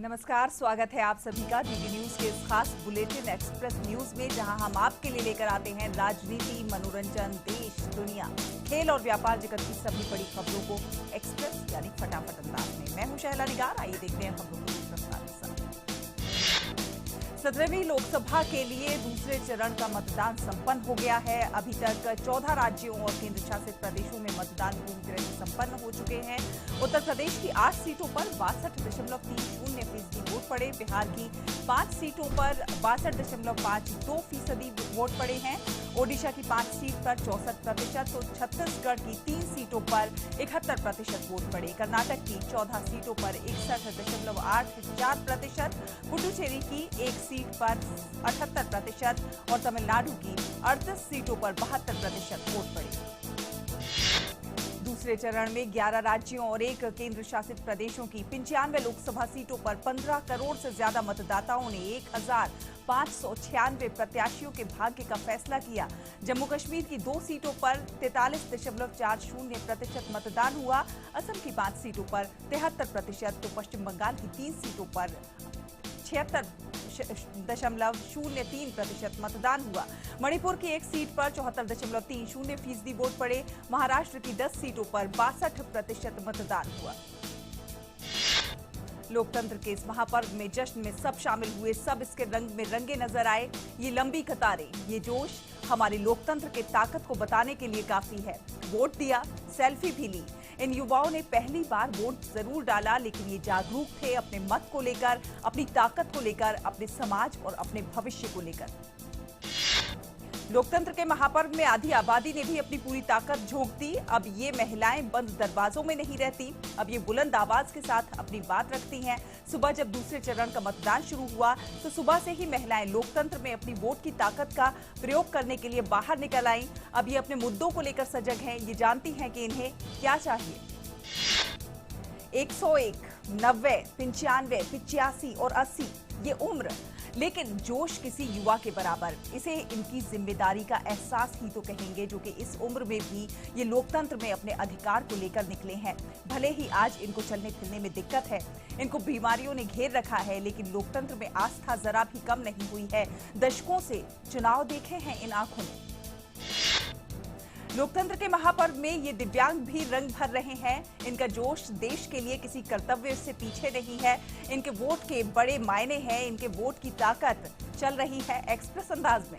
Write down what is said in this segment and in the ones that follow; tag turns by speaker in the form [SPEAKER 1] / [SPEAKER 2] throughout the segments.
[SPEAKER 1] नमस्कार, स्वागत है आप सभी का डीडी न्यूज के इस खास बुलेटिन एक्सप्रेस न्यूज में, जहां हम आपके लिए लेकर आते हैं राजनीति, मनोरंजन, देश, दुनिया, खेल और व्यापार जगत की सभी बड़ी खबरों को एक्सप्रेस यानी फटाफट अंदाज में। मैं हूं शहला निगार। आइए देखते हैं खबरों को विस्तार से। 17वीं लोकसभा के लिए दूसरे चरण का मतदान संपन्न हो गया है। अभी तक 14 राज्यों और केंद्र शासित प्रदेशों में मतदान पूरी तरह से संपन्न हो चुके हैं। उत्तर प्रदेश की 8 सीटों पर 62.30% वोट पड़े। बिहार की 5 सीटों पर 62.52% वोट पड़े हैं। ओडिशा की 5 सीट पर 64%, तो छत्तीसगढ़ की 3 सीटों पर 71% वोट पड़े। कर्नाटक की 14 सीटों पर 61.84%, पुडुचेरी की 1 सीट पर 78% और तमिलनाडु की 38 सीटों पर 72% वोट पड़े। दूसरे चरण में 11 राज्यों और 1 केंद्र शासित प्रदेशों की 95 लोकसभा सीटों पर 15 करोड़ से ज्यादा मतदाताओं ने 1596 प्रत्याशियों के भाग्य का फैसला किया। जम्मू कश्मीर की 2 सीटों पर 43.40% मतदान हुआ। असम की 5 सीटों पर 73%, तो पश्चिम बंगाल की 3 सीटों पर 76.03% मतदान हुआ। मणिपुर की 1 सीट पर 74.30% वोट पड़े। महाराष्ट्र की 10 सीटों पर 62% मतदान हुआ। लोकतंत्र के इस महापर्व में जश्न में सब शामिल हुए, सब इसके रंग में रंगे नजर आए। ये लंबी कतारें, ये जोश हमारे लोकतंत्र के ताकत को बताने के लिए काफी है। वोट दिया, सेल्फी भी ली। इन युवाओं ने पहली बार वोट जरूर डाला, लेकिन ये जागरूक थे अपने मत को लेकर, अपनी ताकत को लेकर, अपने समाज और अपने भविष्य को लेकर। लोकतंत्र के महापर्व में आधी आबादी ने भी अपनी पूरी ताकत झोंक दी। अब ये महिलाएं बंद दरवाजों में नहीं रहती, अब ये बुलंद आवाज के साथ अपनी बात रखती हैं। सुबह जब दूसरे चरण का मतदान शुरू हुआ, तो सुबह से ही महिलाएं लोकतंत्र में अपनी वोट की ताकत का प्रयोग करने के लिए बाहर निकल आईं। अब ये अपने मुद्दों को लेकर सजग हैं, ये जानती हैं कि इन्हें क्या चाहिए। 101, 90, 95, 85 और 80 ये उम्र, लेकिन जोश किसी युवा के बराबर। इसे इनकी जिम्मेदारी का एहसास ही तो कहेंगे, जो कि इस उम्र में भी ये लोकतंत्र में अपने अधिकार को लेकर निकले हैं। भले ही आज इनको चलने फिरने में दिक्कत है, इनको बीमारियों ने घेर रखा है, लेकिन लोकतंत्र में आस्था जरा भी कम नहीं हुई है। दशकों से चुनाव देखे हैं इन आंखों ने। लोकतंत्र के महापर्व में ये दिव्यांग भी रंग भर रहे हैं। इनका जोश देश के लिए किसी कर्तव्य से पीछे नहीं है। इनके वोट के बड़े मायने हैं, इनके वोट की ताकत चल रही है एक्सप्रेस अंदाज में।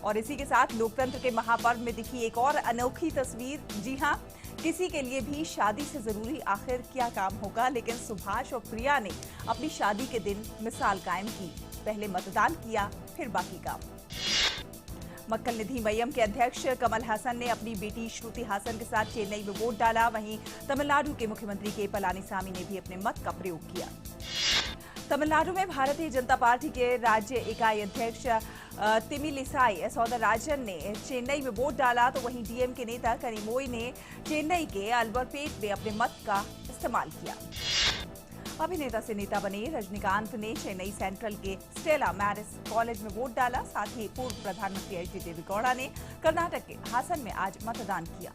[SPEAKER 1] और इसी के साथ लोकतंत्र के महापर्व में दिखी एक और अनोखी तस्वीर। जी हां, किसी के लिए भी शादी से जरूरी आखिर क्या काम होगा, लेकिन सुभाष और प्रिया ने अपनी शादी के दिन मिसाल कायम की। पहले मतदान किया, फिर बाकी काम। मक्कल निधि मय्यम के अध्यक्ष कमल हासन ने अपनी बेटी श्रुति हासन के साथ चेन्नई में वोट डाला। वहीं तमिलनाडु के मुख्यमंत्री के पलानीसामी ने भी अपने मत का प्रयोग किया। तमिलनाडु में भारतीय जनता पार्टी के राज्य इकाई अध्यक्ष तिमिलिसाई सौंदरराजन ने चेन्नई में वोट डाला, तो वहीं डीएमके नेता कनिमोई ने चेन्नई के अल्बरपेट में अपने मत का इस्तेमाल किया। अभिनेता से नेता बने रजनीकांत ने चेन्नई सेंट्रल के स्टेला मैरिस कॉलेज में वोट डाला। साथ ही पूर्व प्रधानमंत्री एच डी देवेगौड़ा ने कर्नाटक के हासन में आज मतदान किया।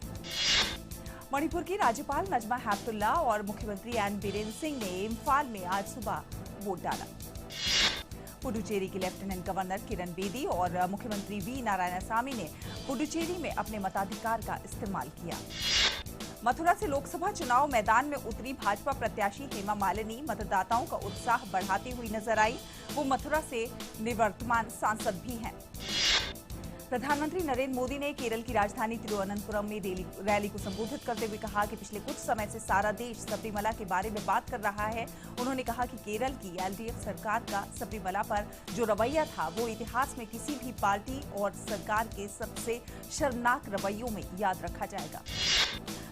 [SPEAKER 1] मणिपुर की राज्यपाल नजमा हेपतुल्ला और मुख्यमंत्री एन बीरेन सिंह ने इम्फाल में आज सुबह वोट डाला। पुडुचेरी के लेफ्टिनेंट गवर्नर किरण बेदी और मुख्यमंत्री वी नारायणसामी ने पुडुचेरी में अपने मताधिकार का इस्तेमाल किया। मथुरा से लोकसभा चुनाव मैदान में उतरी भाजपा प्रत्याशी हेमा मालिनी मतदाताओं का उत्साह बढ़ाती हुई नजर आई। वो मथुरा से निवर्तमान सांसद भी हैं। प्रधानमंत्री नरेंद्र मोदी ने केरल की राजधानी तिरुवनंतपुरम में रैली को संबोधित करते हुए कहा कि पिछले कुछ समय से सारा देश सबरीमला के बारे में बात कर रहा है। उन्होंने कहा कि केरल की एलडीएफ सरकार का सबरीमला पर जो रवैया था, वो इतिहास में किसी भी पार्टी और सरकार के सबसे शर्मनाक रवैयों में याद रखा जाएगा।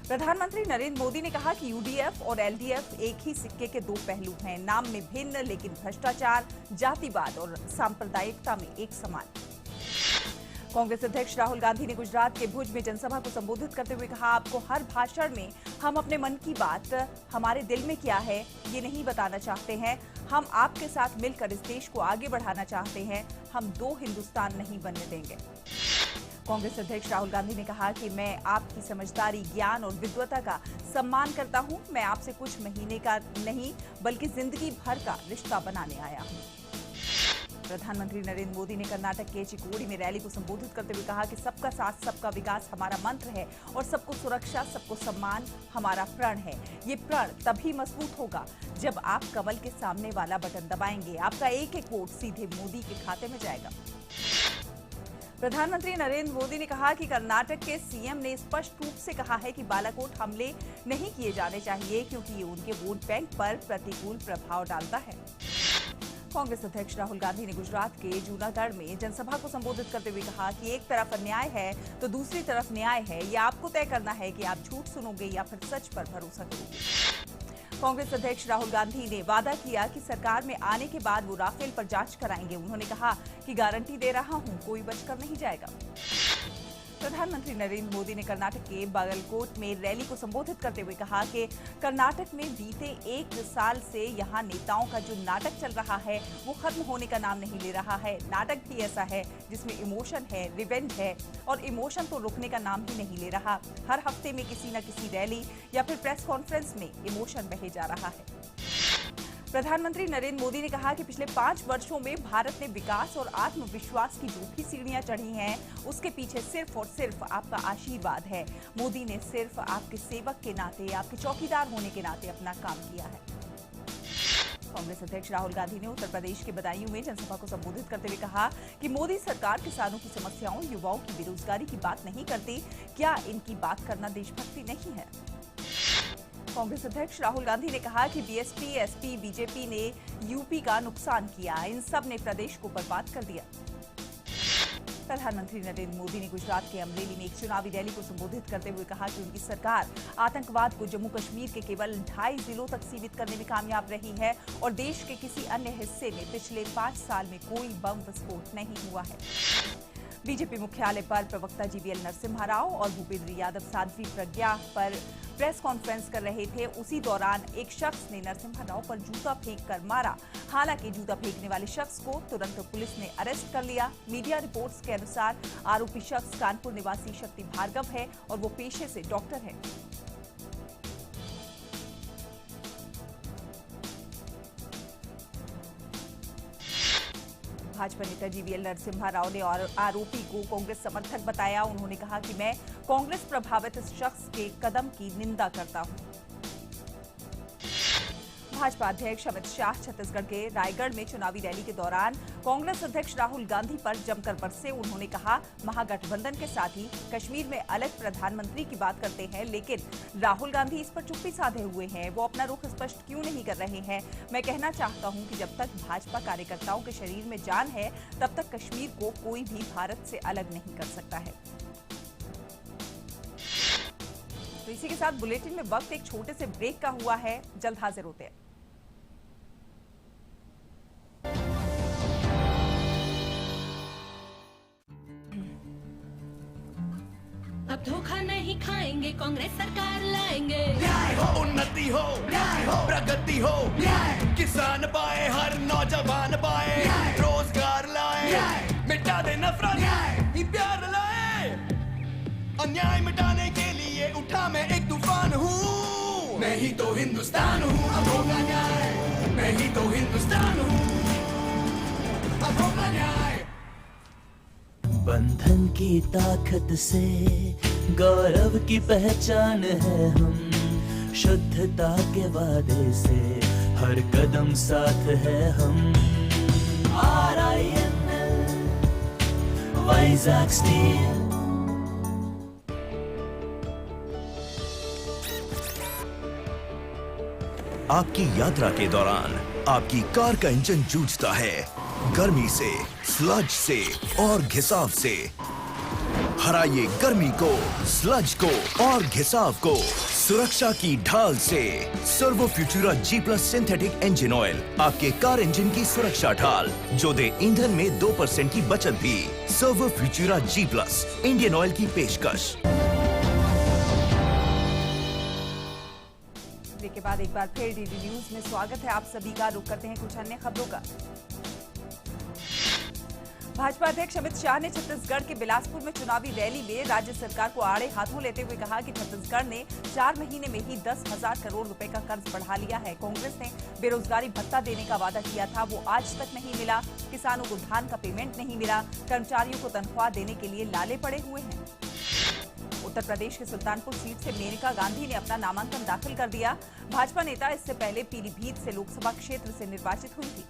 [SPEAKER 1] प्रधानमंत्री नरेंद्र मोदी ने कहा कि यूडीएफ और एलडीएफ एक ही सिक्के के 2 पहलू हैं। नाम में भिन्न, लेकिन भ्रष्टाचार, जातिवाद और सांप्रदायिकता में एक समान। कांग्रेस अध्यक्ष राहुल गांधी ने गुजरात के भुज में जनसभा को संबोधित करते हुए कहा, आपको हर भाषण में हम अपने मन की बात, हमारे दिल में क्या है, ये नहीं बताना चाहते हैं। हम आपके साथ मिलकर इस देश को आगे बढ़ाना चाहते हैं। हम 2 हिंदुस्तान नहीं बनने देंगे। कांग्रेस अध्यक्ष राहुल गांधी ने कहा कि मैं आपकी समझदारी, ज्ञान और विद्वता का सम्मान करता हूं। मैं आपसे कुछ महीने का नहीं बल्कि जिंदगी भर का रिश्ता बनाने आया हूं। प्रधानमंत्री नरेंद्र मोदी ने कर्नाटक के चिकोड़ी में रैली को संबोधित करते हुए कहा कि सबका साथ सबका विकास हमारा मंत्र है और सबको सुरक्षा, सबको सम्मान हमारा प्रण है। ये प्रण तभी मजबूत होगा जब आप कमल के सामने वाला बटन दबाएंगे। आपका एक एक वोट सीधे मोदी के खाते में जाएगा। प्रधानमंत्री नरेंद्र मोदी ने कहा कि कर्नाटक के सीएम ने स्पष्ट रूप से कहा है कि बालाकोट हमले नहीं किए जाने चाहिए क्योंकि ये उनके वोट बैंक पर प्रतिकूल प्रभाव डालता है। कांग्रेस अध्यक्ष राहुल गांधी ने गुजरात के जूनागढ़ में जनसभा को संबोधित करते हुए कहा कि एक तरफ अन्याय है तो दूसरी तरफ न्याय है। यह आपको तय करना है कि आप झूठ सुनोगे या फिर सच पर भरोसा करोगे। कांग्रेस अध्यक्ष राहुल गांधी ने वादा किया कि सरकार में आने के बाद वो राफेल पर जांच कराएंगे। उन्होंने कहा कि गारंटी दे रहा हूं, कोई बचकर नहीं जाएगा। प्रधानमंत्री नरेंद्र मोदी ने कर्नाटक के बागलकोट में रैली को संबोधित करते हुए कहा कि कर्नाटक में बीते 1 साल से यहां नेताओं का जो नाटक चल रहा है वो खत्म होने का नाम नहीं ले रहा है। नाटक भी ऐसा है जिसमें इमोशन है, रिवेंज है और इमोशन तो रुकने का नाम ही नहीं ले रहा। हर हफ्ते में किसी न किसी रैली या फिर प्रेस कॉन्फ्रेंस में इमोशन बहे जा रहा है। प्रधानमंत्री नरेंद्र मोदी ने कहा कि पिछले 5 वर्षों में भारत ने विकास और आत्मविश्वास की जो भी सीढ़ियां चढ़ी हैं, उसके पीछे सिर्फ और सिर्फ आपका आशीर्वाद है। मोदी ने सिर्फ आपके सेवक के नाते, आपके चौकीदार होने के नाते अपना काम किया है। कांग्रेस अध्यक्ष राहुल गांधी ने उत्तर प्रदेश के बदायूं में जनसभा को संबोधित करते हुए कहा कि मोदी सरकार किसानों की समस्याओं, युवाओं की बेरोजगारी की बात नहीं करती। क्या इनकी बात करना देशभक्ति नहीं है? कांग्रेस अध्यक्ष राहुल गांधी ने कहा कि बीएसपी, एसपी, बीजेपी ने यूपी का नुकसान किया। इन सब ने प्रदेश को बर्बाद कर दिया। प्रधानमंत्री नरेंद्र मोदी ने गुजरात के अमरेली में एक चुनावी रैली को संबोधित करते हुए कहा कि उनकी सरकार आतंकवाद को जम्मू कश्मीर के केवल 2.5 जिलों तक सीमित करने में कामयाब रही है और देश के किसी अन्य हिस्से में पिछले 5 साल में कोई बम विस्फोट नहीं हुआ है। बीजेपी मुख्यालय पर प्रवक्ता जीवीएल नरसिम्हा राव और भूपेंद्र यादव साध्वी प्रज्ञा पर प्रेस कॉन्फ्रेंस कर रहे थे। उसी दौरान एक शख्स ने नरसिम्हा राव पर जूता फेंक कर मारा। हालांकि जूता फेंकने वाले शख्स को तुरंत पुलिस ने अरेस्ट कर लिया। मीडिया रिपोर्ट्स के अनुसार आरोपी शख्स कानपुर निवासी शक्ति भार्गव है और वो पेशे से डॉक्टर है। भाजपा नेता जीवीएल नरसिम्हा राव ने आरोपी को कांग्रेस समर्थक बताया। उन्होंने कहा कि मैं कांग्रेस प्रभावित इस शख्स के कदम की निंदा करता हूं। भाजपा अध्यक्ष अमित शाह छत्तीसगढ़ के रायगढ़ में चुनावी रैली के दौरान कांग्रेस अध्यक्ष राहुल गांधी पर जमकर बरसे। उन्होंने कहा, महागठबंधन के साथी कश्मीर में अलग प्रधानमंत्री की बात करते हैं, लेकिन राहुल गांधी इस पर चुप्पी साधे हुए हैं। वो अपना रुख स्पष्ट क्यों नहीं कर रहे हैं? मैं कहना चाहता हूं कि जब तक भाजपा कार्यकर्ताओं के शरीर में जान है, तब तक कश्मीर को कोई भी भारत से अलग नहीं कर सकता है। तो इसी के साथ बुलेटिन में वक्त एक छोटे से ब्रेक का हुआ है। जल्द हाजिर होते हैं।
[SPEAKER 2] अब धोखा नहीं खाएंगे, कांग्रेस सरकार लाएंगे।
[SPEAKER 3] न्याय हो, उन्नति हो, न्याय हो, प्रगति हो, न्याय, किसान पाए, हर नौजवान पाए, रोजगार लाए, मिटा दे नफरत, न्याय, प्यार लाए। अन्याय मिटाने के लिए उठा मैं एक तूफान हूँ। मैं ही तो हिंदुस्तान हूँ, अब होगा न्याय। मैं ही तो हिंदुस्तान हूँ, अब होगा न्याय।
[SPEAKER 4] बंधन की ताकत से गौरव की पहचान है हम, शुद्धता के वादे से हर कदम साथ है हम। RINL Vizag steel.
[SPEAKER 5] आपकी यात्रा के दौरान आपकी कार का इंजन जूझता है गर्मी से, स्लज से और घिसाव से। हराइए गर्मी को, स्लज को और घिसाव को सुरक्षा की ढाल से। Servo Futura G+ synthetic engine oil, आपके कार इंजन की सुरक्षा ढाल, जो दे ईंधन में 2% की बचत भी। Servo Futura G+ Indian oil की पेशकश।
[SPEAKER 1] के बाद एक बार फिर डीडी न्यूज में स्वागत है आप सभी का। रुक करते हैं कुछ अन्य खबरों का। भाजपा अध्यक्ष अमित शाह ने छत्तीसगढ़ के बिलासपुर में चुनावी रैली में राज्य सरकार को आड़े हाथों लेते हुए कहा कि छत्तीसगढ़ ने 4 महीने में ही 10,000 करोड़ रुपए का कर्ज बढ़ा लिया है। कांग्रेस ने बेरोजगारी भत्ता देने का वादा किया था, वो आज तक नहीं मिला। किसानों को धान का पेमेंट नहीं मिला। कर्मचारियों को तनख्वाह देने के लिए लाले पड़े हुए हैं। उत्तर प्रदेश के सुल्तानपुर सीट से मेनका गांधी ने अपना नामांकन दाखिल कर दिया। भाजपा नेता इससे पहले पीलीभीत से लोकसभा क्षेत्र से निर्वाचित हुई थी।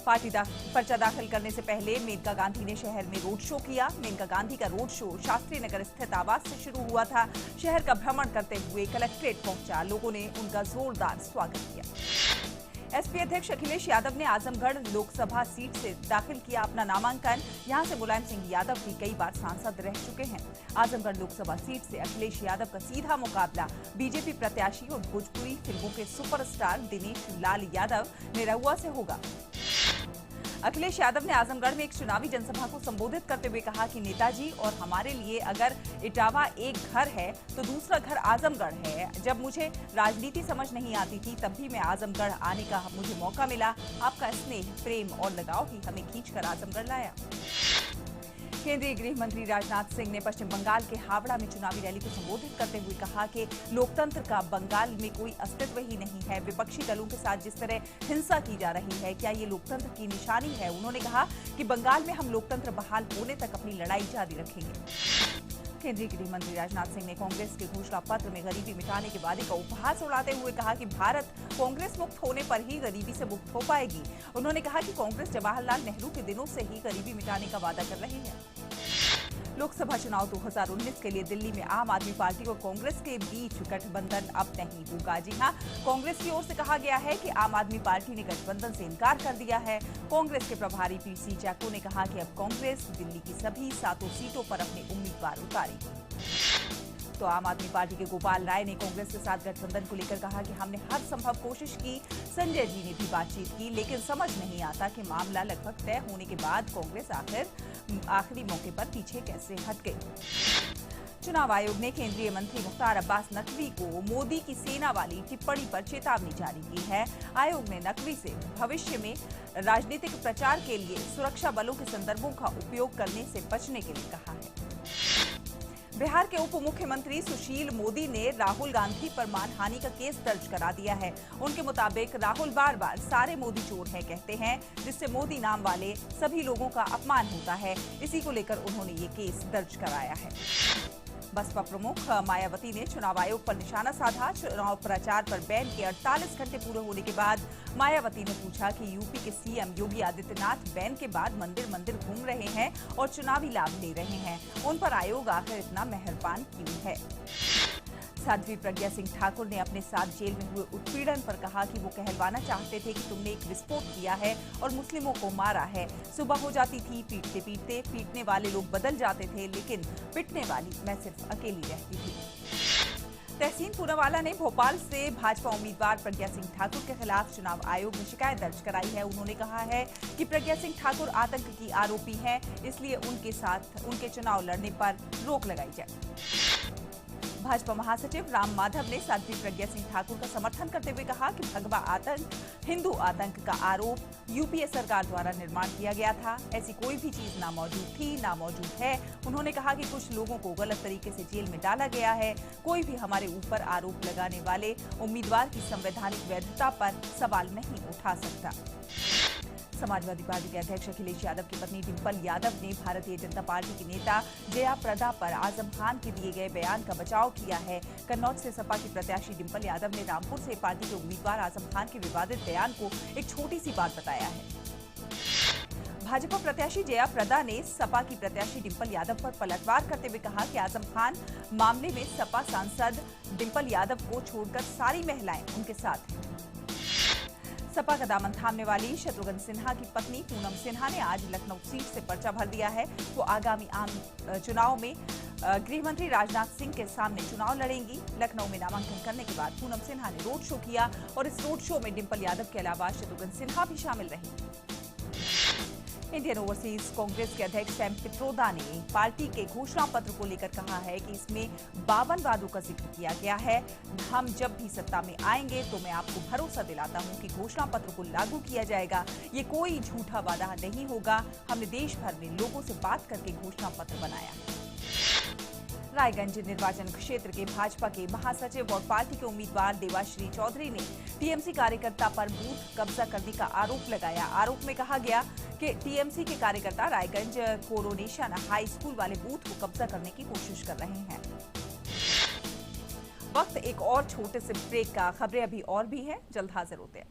[SPEAKER 1] पार्टी पर्चा दाखिल करने से पहले मेनका गांधी ने शहर में रोड शो किया। मेनका गांधी का रोड शो शास्त्री नगर स्थित आवास से शुरू हुआ था। शहर का भ्रमण करते हुए कलेक्ट्रेट पहुंचा। लोगों ने उनका जोरदार स्वागत किया। एसपी अध्यक्ष अखिलेश यादव ने आजमगढ़ लोकसभा सीट से दाखिल किया अपना नामांकन। यहां से मुलायम सिंह यादव भी कई बार सांसद रह चुके हैं। आजमगढ़ लोकसभा सीट से अखिलेश यादव का सीधा मुकाबला बीजेपी प्रत्याशी और भोजपुरी फिल्मों के सुपरस्टार दिनेश लाल यादव निरहुआ से होगा। अखिलेश यादव ने आजमगढ़ में एक चुनावी जनसभा को संबोधित करते हुए कहा कि नेताजी और हमारे लिए अगर इटावा एक घर है तो दूसरा घर आजमगढ़ है। जब मुझे राजनीति समझ नहीं आती थी तब भी मैं आजमगढ़ आने का मुझे मौका मिला। आपका स्नेह, प्रेम और लगाव ही हमें खींचकर आजमगढ़ लाया। केंद्रीय गृह मंत्री राजनाथ सिंह ने पश्चिम बंगाल के हावड़ा में चुनावी रैली को संबोधित करते हुए कहा कि लोकतंत्र का बंगाल में कोई अस्तित्व ही नहीं है। विपक्षी दलों के साथ जिस तरह हिंसा की जा रही है, क्या ये लोकतंत्र की निशानी है? उन्होंने कहा कि बंगाल में हम लोकतंत्र बहाल होने तक अपनी लड़ाई जारी रखेंगे। केंद्रीय गृह मंत्री राजनाथ सिंह ने कांग्रेस के घोषणा पत्र में गरीबी मिटाने के वादे का उपहास उड़ाते हुए कहा कि भारत कांग्रेस मुक्त होने पर ही गरीबी से मुक्त हो पाएगी। उन्होंने कहा कि कांग्रेस जवाहरलाल नेहरू के दिनों से ही गरीबी मिटाने का वादा कर रही है। लोकसभा चुनाव 2019 के लिए दिल्ली में आम आदमी पार्टी और कांग्रेस के बीच गठबंधन अब नहीं होगा। जी हां, कांग्रेस की ओर से कहा गया है कि आम आदमी पार्टी ने गठबंधन से इनकार कर दिया है। कांग्रेस के प्रभारी पीसी चैको ने कहा कि अब कांग्रेस दिल्ली की सभी 7 सीटों पर अपने उम्मीदवार उतारेगी। तो आम आदमी पार्टी के गोपाल राय ने कांग्रेस के साथ गठबंधन को लेकर कहा कि हमने हर संभव कोशिश की। संजय जी ने भी बातचीत की, लेकिन समझ नहीं आता कि मामला लगभग तय होने के बाद कांग्रेस आखिरी मौके पर पीछे कैसे हट गई। चुनाव आयोग ने केंद्रीय मंत्री मुख्तार अब्बास नकवी को मोदी की सेना वाली टिप्पणी पर चेतावनी जारी की है। आयोग ने नकवी से भविष्य में राजनीतिक प्रचार के लिए सुरक्षा बलों के संदर्भों का उपयोग करने से बचने के लिए कहा है। बिहार के उप मुख्यमंत्री सुशील मोदी ने राहुल गांधी पर मानहानि का केस दर्ज करा दिया है। उनके मुताबिक राहुल बार बार सारे मोदी चोर हैं कहते हैं, जिससे मोदी नाम वाले सभी लोगों का अपमान होता है। इसी को लेकर उन्होंने ये केस दर्ज कराया है। बसपा प्रमुख मायावती ने चुनाव आयोग पर निशाना साधा। चुनाव प्रचार पर बैन के 48 घंटे पूरे होने के बाद मायावती ने पूछा कि यूपी के सीएम योगी आदित्यनाथ बैन के बाद मंदिर मंदिर घूम रहे हैं और चुनावी लाभ ले रहे हैं, उन पर आयोग आखिर इतना मेहरबान क्यों है? साध्वी प्रज्ञा सिंह ठाकुर ने अपने साथ जेल में हुए उत्पीड़न पर कहा कि वो कहलवाना चाहते थे कि तुमने एक विस्फोट किया है और मुस्लिमों को मारा है। सुबह हो जाती थी, पीटते पीटते पीटने वाले लोग बदल जाते थे, लेकिन पिटने वाली मैं सिर्फ अकेली रहती थी। तहसीन पूनावाला ने भोपाल से भाजपा उम्मीदवार प्रज्ञा सिंह ठाकुर के खिलाफ चुनाव आयोग में शिकायत दर्ज कराई है। उन्होंने कहा है कि प्रज्ञा सिंह ठाकुर आतंक की आरोपी हैं, इसलिए उनके साथ उनके चुनाव लड़ने पर रोक लगाई जाए। भाजपा महासचिव राम माधव ने साध्वी प्रज्ञा सिंह ठाकुर का समर्थन करते हुए कहा कि भगवा आतंक, हिंदू आतंक का आरोप यूपीए सरकार द्वारा निर्माण किया गया था। ऐसी कोई भी चीज ना मौजूद थी, ना मौजूद है। उन्होंने कहा कि कुछ लोगों को गलत तरीके से जेल में डाला गया है। कोई भी हमारे ऊपर आरोप लगाने वाले उम्मीदवार की संवैधानिक वैधता पर सवाल नहीं उठा सकता। समाजवादी पार्टी के अध्यक्ष अखिलेश यादव की पत्नी डिंपल यादव ने भारतीय जनता पार्टी की नेता जया प्रदा पर आजम खान के दिए गए बयान का बचाव किया है। कन्नौज से सपा की प्रत्याशी डिंपल यादव ने रामपुर से पार्टी के उम्मीदवार आजम खान के विवादित बयान को एक छोटी सी बात बताया है। भाजपा प्रत्याशी जया प्रदा ने सपा की प्रत्याशी डिंपल यादव पर पलटवार करते हुए कहा कि आजम खान मामले में सपा सांसद डिंपल यादव को छोड़कर सारी महिलाएं उनके साथ हैं। सपा का दामन थामने वाली शत्रुघ्न सिन्हा की पत्नी पूनम सिन्हा ने आज लखनऊ सीट से पर्चा भर दिया है। वो आगामी आम चुनाव में गृह मंत्री राजनाथ सिंह के सामने चुनाव लड़ेंगी। लखनऊ में नामांकन करने के बाद पूनम सिन्हा ने रोड शो किया और इस रोड शो में डिंपल यादव के अलावा शत्रुघ्न सिन्हा भी शामिल रही। इंडियन ओवरसीज कांग्रेस के अध्यक्ष सैम पित्रोदा ने पार्टी के घोषणा पत्र को लेकर कहा है कि इसमें 52 वादों का जिक्र किया गया है। हम जब भी सत्ता में आएंगे तो मैं आपको भरोसा दिलाता हूं कि घोषणा पत्र को लागू किया जाएगा। ये कोई झूठा वादा नहीं होगा। हमने देश भर में लोगों से बात करके घोषणा पत्र बनाया है। रायगंज निर्वाचन क्षेत्र के भाजपा के महासचिव और पार्टी के उम्मीदवार देवाश्री चौधरी ने टीएमसी कार्यकर्ता पर बूथ कब्जा करने का आरोप लगाया। आरोप में कहा गया कि टीएमसी के कार्यकर्ता रायगंज कोरोनेशन हाई स्कूल वाले बूथ को कब्जा करने की कोशिश कर रहे हैं। वक्त एक और छोटे से ब्रेक का। खबरें अभी और भी हैं, जल्द हाजिर होते हैं।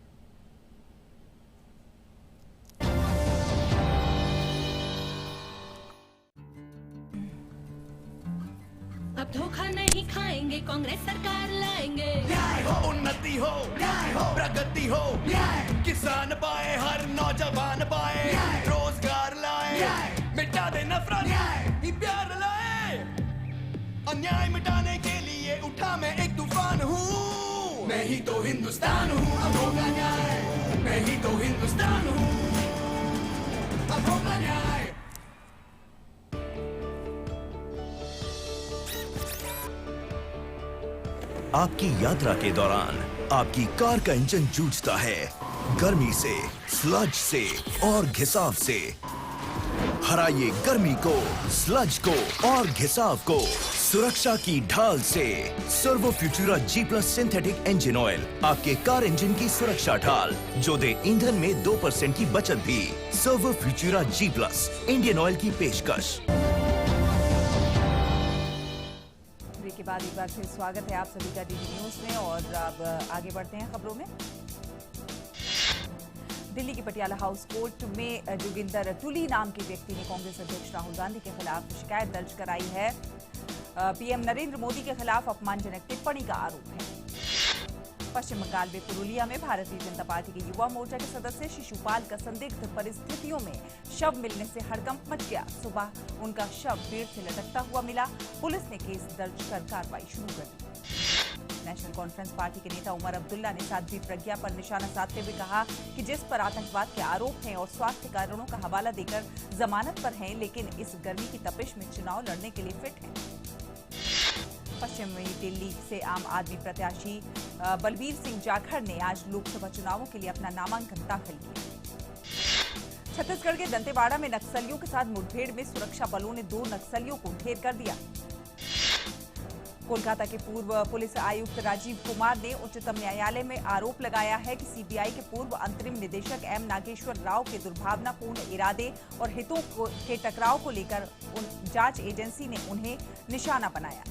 [SPEAKER 2] अब धोखा नहीं खाएंगे, कांग्रेस सरकार लाएंगे।
[SPEAKER 3] न्याय हो, उन्नति हो, न्याय हो, प्रगति हो, न्याय, किसान पाए, हर नौजवान पाए, रोजगार लाए, मिटा दे नफरत, न्याय, प्यार लाए। अन्याय मिटाने के लिए उठा मैं एक तूफान हूँ। मैं ही तो हिंदुस्तान हूँ, अब होगा न्याय। मैं ही तो हिंदुस्तान हूँ, अब होगा न्याय।
[SPEAKER 5] आपकी यात्रा के दौरान आपकी कार का इंजन जूझता है गर्मी से, स्लज से और घिसाव से। हराइए गर्मी को, स्लज को और घिसाव को सुरक्षा की ढाल से। Servo Futura G+ synthetic engine oil, आपके कार इंजन की सुरक्षा ढाल, जो दे ईंधन में 2% की बचत भी। Servo Futura G+, Indian oil की पेशकश।
[SPEAKER 1] के बाद एक बार फिर स्वागत है आप सभी का डीडी न्यूज में। और अब आगे बढ़ते हैं खबरों में। दिल्ली की पटियाला हाउस कोर्ट में जोगिंदर तुली नाम के व्यक्ति ने कांग्रेस अध्यक्ष राहुल गांधी के खिलाफ शिकायत दर्ज कराई है। पीएम नरेंद्र मोदी के खिलाफ अपमानजनक टिप्पणी का आरोप है। पश्चिम बंगाल में पुरुलिया में भारतीय जनता पार्टी के युवा मोर्चा के सदस्य शिशुपाल का संदिग्ध परिस्थितियों में शव मिलने से हड़कंप मच गया। सुबह उनका शव पेड़ से लटकता हुआ मिला। पुलिस ने केस दर्ज कर कार्रवाई शुरू कर दी। नेशनल कॉन्फ्रेंस पार्टी के नेता उमर अब्दुल्ला ने साध्वी प्रज्ञा पर निशाना साधते हुए कहा कि जिस पर आतंकवाद के आरोप हैं और स्वास्थ्य कारणों का हवाला देकर जमानत पर हैं, लेकिन इस गर्मी की तपिश में चुनाव लड़ने के लिए फिट हैं। पश्चिमी दिल्ली से आम आदमी प्रत्याशी बलबीर सिंह जाखड़ ने आज लोकसभा चुनावों के लिए अपना नामांकन दाखिल किया। छत्तीसगढ़ के दंतेवाड़ा में नक्सलियों के साथ मुठभेड़ में सुरक्षा बलों ने 2 नक्सलियों को ढेर कर दिया। कोलकाता के पूर्व पुलिस आयुक्त राजीव कुमार ने उच्चतम न्यायालय में आरोप लगाया है कि सीबीआई के पूर्व अंतरिम निदेशक एम नागेश्वर राव के दुर्भावनापूर्ण इरादे और हितों के टकराव को लेकर जांच एजेंसी ने उन्हें निशाना बनाया।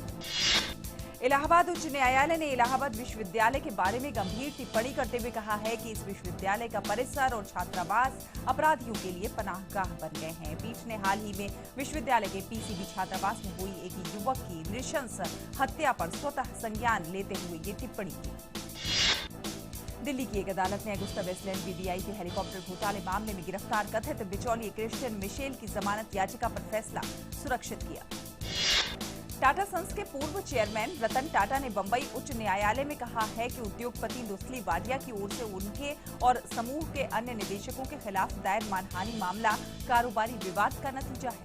[SPEAKER 1] इलाहाबाद उच्च न्यायालय ने इलाहाबाद विश्वविद्यालय के बारे में गंभीर टिप्पणी करते हुए कहा है कि इस विश्वविद्यालय का परिसर और छात्रावास अपराधियों के लिए पनाहगाह बन गए हैं। पीठ ने हाल ही में विश्वविद्यालय के पीसीबी छात्रावास में हुई एक युवक की नृशंस हत्या पर स्वतः संज्ञान लेते हुए ये टिप्पणी की। दिल्ली की एक अदालत ने अगुस्ता वेस्टलैंड बीबीआई के हेलीकॉप्टर घोटाले मामले में गिरफ्तार कथित बिचौलिए क्रिश्चियन मिशेल की जमानत याचिका पर फैसला सुरक्षित किया। टाटा सन्स के पूर्व चेयरमैन रतन टाटा ने बंबई उच्च न्यायालय में कहा है कि उद्योगपति दुस्ली वाडिया की ओर से उनके और समूह के अन्य निदेशकों के खिलाफ दायर मानहानि मामला कारोबारी विवाद का नतीजा है।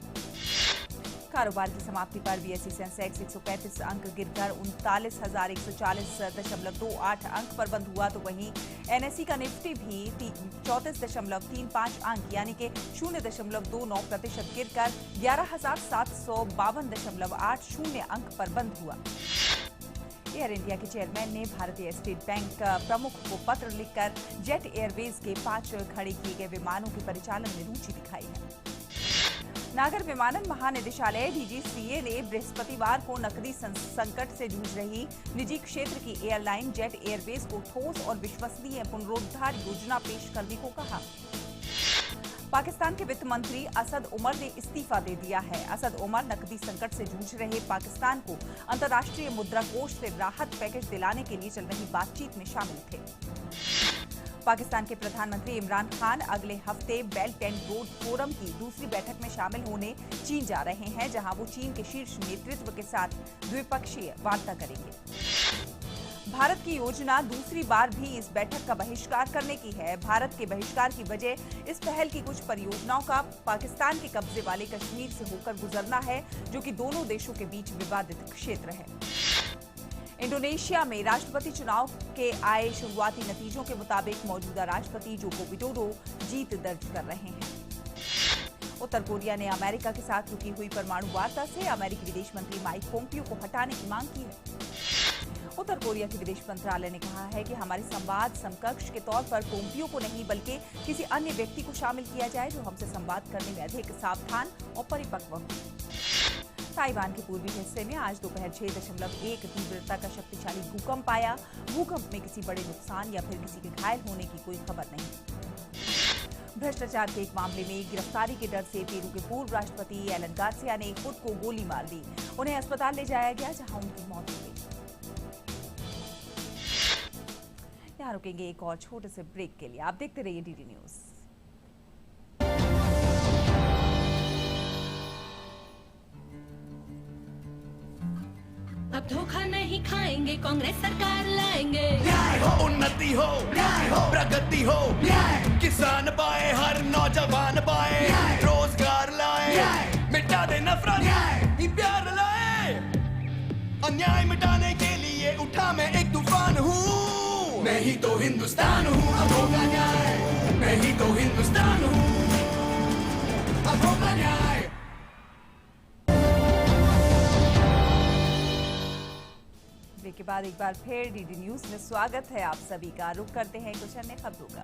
[SPEAKER 1] कारोबार की समाप्ति पर बीएसई सेंसेक्स 135 अंक गिरकर 39,140.28 अंक पर बंद हुआ, तो वहीं एनएसई का निफ्टी भी 34.35 अंक यानी कि 0.29% गिरकर 11,752.80 अंक पर बंद हुआ। एयर इंडिया के चेयरमैन ने भारतीय स्टेट बैंक प्रमुख को पत्र लिखकर जेट एयरवेज के 5 खड़े किए गए विमानों के परिचालन में रुचि दिखाई है। नागर विमानन महानिदेशालय डीजीसीए ने बृहस्पतिवार को नकदी संकट से जूझ रही निजी क्षेत्र की एयरलाइन जेट एयरवेज को ठोस और विश्वसनीय पुनरुद्धार योजना पेश करने को कहा। पाकिस्तान के वित्त मंत्री असद उमर ने इस्तीफा दे दिया है। असद उमर नकदी संकट से जूझ रहे पाकिस्तान को अंतर्राष्ट्रीय मुद्रा कोष से राहत पैकेज दिलाने के लिए चल रही बातचीत में शामिल थे। पाकिस्तान के प्रधानमंत्री इमरान खान अगले हफ्ते बेल्ट एंड रोड फोरम की दूसरी बैठक में शामिल होने चीन जा रहे हैं, जहां वो चीन के शीर्ष नेतृत्व के साथ द्विपक्षीय वार्ता करेंगे। भारत की योजना दूसरी बार भी इस बैठक का बहिष्कार करने की है। भारत के बहिष्कार की वजह इस पहल की कुछ परियोजनाओं का पाकिस्तान के कब्जे वाले कश्मीर से होकर गुजरना है, जो कि दोनों देशों के बीच विवादित क्षेत्र है। इंडोनेशिया में राष्ट्रपति चुनाव के आए शुरुआती नतीजों के मुताबिक मौजूदा राष्ट्रपति जोको विडोडो जीत दर्ज कर रहे हैं। उत्तर कोरिया ने अमेरिका के साथ रुकी हुई परमाणु वार्ता से अमेरिकी विदेश मंत्री माइक पोम्पियो को हटाने की मांग की है। उत्तर कोरिया के विदेश मंत्रालय ने कहा है कि हमारे संवाद समकक्ष के तौर पर पोम्पियो को नहीं बल्कि किसी अन्य व्यक्ति को शामिल किया जाए जो हमसे संवाद करने में अधिक सावधान और परिपक्व हो। ताइवान के पूर्वी हिस्से में आज दोपहर 6.1 तीव्रता का शक्तिशाली भूकंप आया। भूकंप में किसी बड़े नुकसान या फिर किसी के घायल होने की कोई खबर नहीं। भ्रष्टाचार के एक मामले में गिरफ्तारी के डर से पेरू के पूर्व राष्ट्रपति एलन गार्सिया ने खुद को गोली मार दी। उन्हें अस्पताल ले जाया गया जहां उनकी मौत हो गई। यहाँ रुकेंगे एक और छोटे से ब्रेक के लिए। आप देखते रहिए डीडी न्यूज।
[SPEAKER 2] अब धोखा नहीं खाएंगे, कांग्रेस सरकार लाएंगे।
[SPEAKER 3] न्याय हो, उन्नति हो, न्याय हो, प्रगति हो, न्याय, किसान पाए, हर नौजवान पाए, रोजगार लाए, मिटा दे नफरत, न्याय, प्यार लाए। अन्याय मिटाने के लिए उठा मैं एक तूफान हूँ। मैं ही तो हिंदुस्तान हूँ, अब होगा न्याय। मैं ही तो हिंदुस्तान हूँ, अब होगा न्याय।
[SPEAKER 1] ब्रेक के बाद एक बार फिर डीडी न्यूज में स्वागत है आप सभी का। रुख करते हैं कुछ अन्य खबरों का।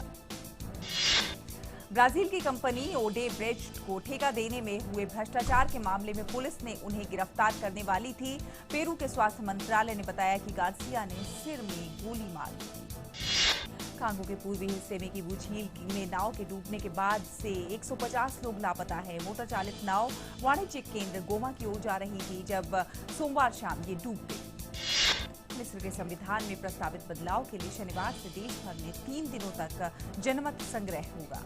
[SPEAKER 1] ब्राजील की कंपनी ओडेब्रेच्ट को ठेका देने में हुए भ्रष्टाचार के मामले में पुलिस ने उन्हें गिरफ्तार करने वाली थी। पेरू के स्वास्थ्य मंत्रालय ने बताया कि गार्सिया ने सिर में गोली मार दी थी। कांगो के पूर्वी हिस्से में किवू झील में नाव के डूबने के बाद से 150 लोग लापता है। मोटर चालित नाव वाणिज्यिक केंद्र गोमा की ओर जा रही थी जब सोमवार शाम ये डूब गई। मिस्र के संविधान में प्रस्तावित बदलाव के लिए शनिवार से देश भर में 3 दिनों तक जनमत संग्रह होगा।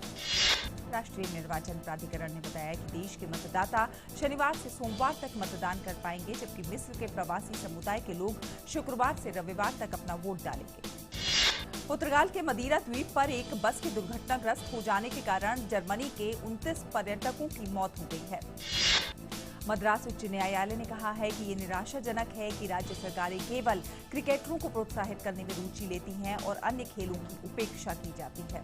[SPEAKER 1] राष्ट्रीय निर्वाचन प्राधिकरण ने बताया कि देश के मतदाता शनिवार से सोमवार तक मतदान कर पाएंगे, जबकि मिस्र के प्रवासी समुदाय के लोग शुक्रवार से रविवार तक अपना वोट डालेंगे। पुर्तगाल के मदीरा द्वीप पर एक बस के दुर्घटनाग्रस्त हो जाने के कारण जर्मनी के 29 पर्यटकों की मौत हो गई है। मद्रास उच्च न्यायालय ने कहा है कि ये निराशाजनक है कि राज्य सरकारें केवल क्रिकेटरों को प्रोत्साहित करने में रुचि लेती हैं और अन्य खेलों की उपेक्षा की जाती है।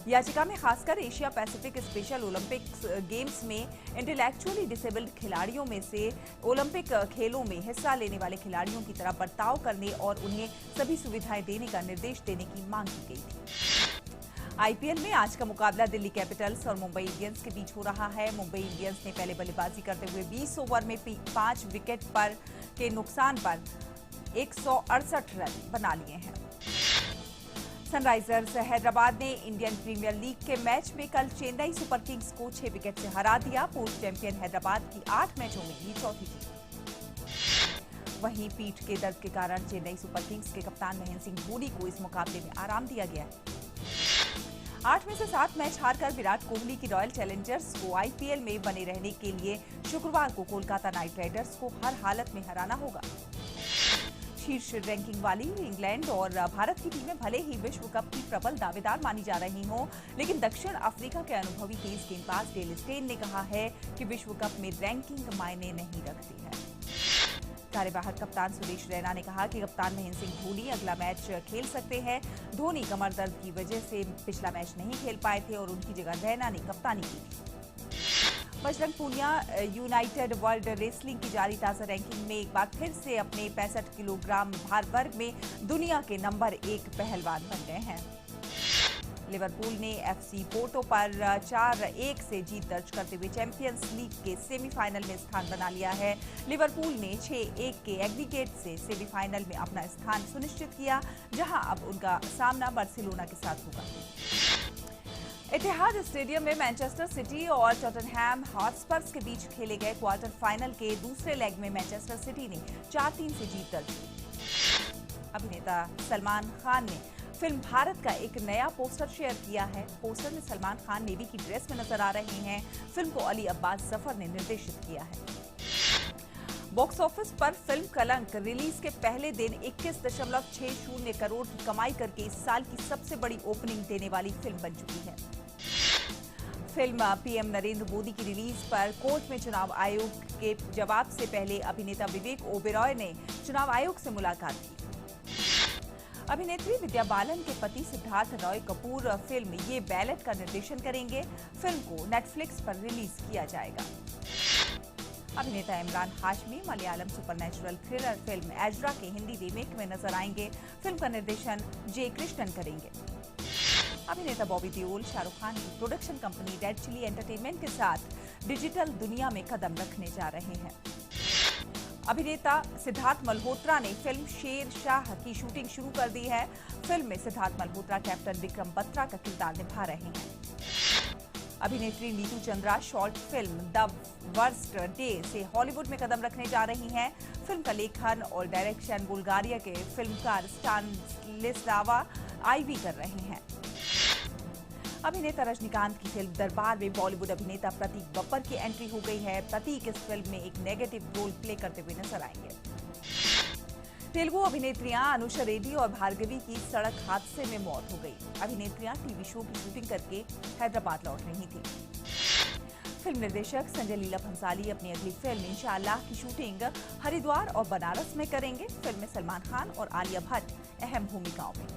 [SPEAKER 1] याचिका में खासकर Asia Pacific special Olympics games में इंटेलेक्चुअली डिसेबल्ड खिलाड़ियों में से ओलंपिक खेलों में हिस्सा लेने वाले खिलाड़ियों की तरह बर्ताव करने और उन्हें सभी सुविधाएं देने का निर्देश देने की मांग की गई थी। आईपीएल में आज का मुकाबला दिल्ली कैपिटल्स और मुंबई इंडियंस के बीच हो रहा है। मुंबई इंडियंस ने पहले बल्लेबाजी करते हुए 20 ओवर में 5 विकेट पर के नुकसान पर 168 रन बना लिए हैं। सनराइजर्स हैदराबाद ने इंडियन प्रीमियर लीग के मैच में कल चेन्नई सुपर किंग्स को 6 विकेट से हरा दिया। पूर्व चैंपियन हैदराबाद की 8 मैचों में ही चौथी जीत। वहीं पीठ के दर्द के कारण चेन्नई सुपर किंग्स के कप्तान महेंद्र सिंह धोनी को इस मुकाबले में आराम दिया गया है। 8 में से 7 मैच हारकर विराट कोहली की रॉयल चैलेंजर्स को आईपीएल में बने रहने के लिए शुक्रवार को कोलकाता नाइट राइडर्स को हर हालत में हराना होगा। शीर्ष रैंकिंग वाली इंग्लैंड और भारत की टीमें भले ही विश्व कप की प्रबल दावेदार मानी जा रही हों, लेकिन दक्षिण अफ्रीका के अनुभवी तेज गेंदबाज डेल स्टेन ने कहा है कि विश्व कप में रैंकिंग मायने नहीं रखती है। कार्यवाहक कप्तान सुरेश रैना ने कहा कि कप्तान महेंद्र सिंह धोनी अगला मैच खेल सकते हैं। धोनी कमर दर्द की वजह से पिछला मैच नहीं खेल पाए थे और उनकी जगह रैना ने कप्तानी की थी। Bajrang Punia United World Wrestling की जारी ताजा रैंकिंग में एक बार फिर से अपने 65 किलोग्राम भार वर्ग में दुनिया के नंबर 1 पहलवान बन गए हैं। लिवरपूल ने एफसी पोर्टो पर 4-1 से जीत दर्ज करते हुए चैंपियंस लीग के सेमीफाइनल में स्थान बना लिया है। लिवरपूल ने 6-1 के एग्रीगेट से सेमीफाइनल में अपना स्थान सुनिश्चित किया, जहां अब उनका सामना बार्सिलोना के साथ होगा। इतिहाद स्टेडियम में मैनचेस्टर सिटी और टॉटनहैम हॉटस्पर्स के बीच खेले गए क्वार्टर फाइनल के दूसरे लेग में मैनचेस्टर सिटी ने 4-3 से जीत दर्ज की। अभिनेता सलमान खान ने फिल्म भारत का एक नया पोस्टर शेयर किया है। पोस्टर में सलमान खान नेवी की ड्रेस में नजर आ रहे हैं। फिल्म को अली अब्बास जफर ने निर्देशित किया है। बॉक्स ऑफिस पर फिल्म कलंक रिलीज के पहले दिन 21.60 करोड़ की कमाई करके इस साल की सबसे बड़ी ओपनिंग देने वाली फिल्म बन चुकी है। फिल्म पीएम नरेंद्र मोदी की रिलीज पर कोर्ट में चुनाव आयोग के जवाब से पहले अभिनेता विवेक ओबेरॉय ने चुनाव आयोग से मुलाकात की। अभिनेत्री विद्या बालन के पति सिद्धार्थ रॉय कपूर फिल्म ये बैलेट का निर्देशन करेंगे। फिल्म को नेटफ्लिक्स पर रिलीज किया जाएगा। अभिनेता Imran Hashmi Malayalam supernatural thriller film Ezra के हिंदी रीमेक में नजर आएंगे। फिल्म का निर्देशन जे कृष्णन करेंगे। अभिनेता बॉबी देओल शाहरुख खान की production company Red Chilli Entertainment के साथ डिजिटल दुनिया में कदम रखने जा रहे हैं। अभिनेता सिद्धार्थ मल्होत्रा ने फिल्म शेर शाह की शूटिंग शुरू कर दी है। फिल्म में सिद्धार्थ मल्होत्रा कैप्टन विक्रम बत्रा का किरदार निभा रहे हैं। अभिनेत्री Neetu Chandra short film the worst day से हॉलीवुड में कदम रखने जा रही हैं। फिल्म का लेखन और डायरेक्शन बुल्गारिया के फिल्मकार स्टानिस्लावा आईवी कर रहे हैं। अभिनेता रजनीकांत की फिल्म दरबार में बॉलीवुड अभिनेता प्रतीक बब्बर की एंट्री हो गई है। प्रतीक इस फिल्म में एक नेगेटिव रोल प्ले करते हुए नजर आएंगे। तेलुगु अभिनेत्रियां अनुषा रेड्डी और भार्गवी की सड़क हादसे में मौत हो गई। अभिनेत्रियां टीवी शो की शूटिंग करके हैदराबाद लौट रही थी। फिल्म निर्देशक संजय लीला भंसाली अपनी अगली फिल्म इंशाअल्लाह की शूटिंग हरिद्वार और बनारस में करेंगे। फिल्म में सलमान खान और आलिया भट्ट अहम भूमिकाओं में।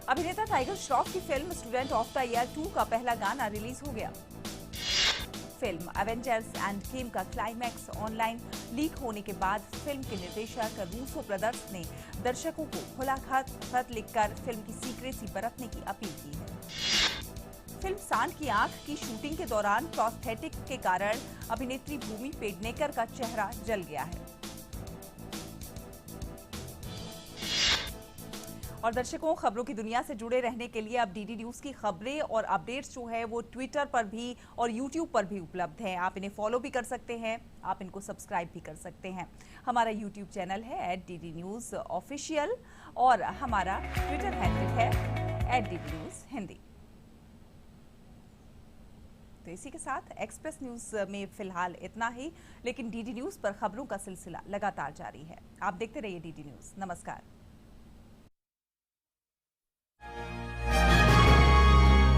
[SPEAKER 1] अभिनेता टाइगर श्रॉफ की film student of the year 2 का पहला गाना रिलीज हो गया। फिल्म एवेंजर्स एंड गेम का क्लाइमैक्स ऑनलाइन लीक होने के बाद फिल्म के निर्देशक रूसो ब्रदर्स ने दर्शकों को खुला खत लिखकर फिल्म की सीक्रेसी बरतने की अपील की है। फिल्म सांड की आंख की शूटिंग के दौरान प्रोस्थेटिक के कारण अभिनेत्री भूमि पेडनेकर का चेहरा जल गया है। और दर्शकों, खबरों की दुनिया से जुड़े रहने के लिए अब डीडी न्यूज की खबरें और अपडेट्स जो है वो ट्विटर पर भी और यूट्यूब पर भी उपलब्ध है। आप इन्हें फॉलो भी कर सकते हैं, आप इनको सब्सक्राइब भी कर सकते हैं। हमारा यूट्यूब चैनल है @DDNewsOfficial और हमारा ट्विटर हैंडल है @DDNewsHindi। तो इसी के साथ एक्सप्रेस न्यूज में फिलहाल इतना ही, लेकिन डीडी न्यूज पर खबरों का सिलसिला लगातार जारी है। आप देखते रहिए डीडी न्यूज। नमस्कार।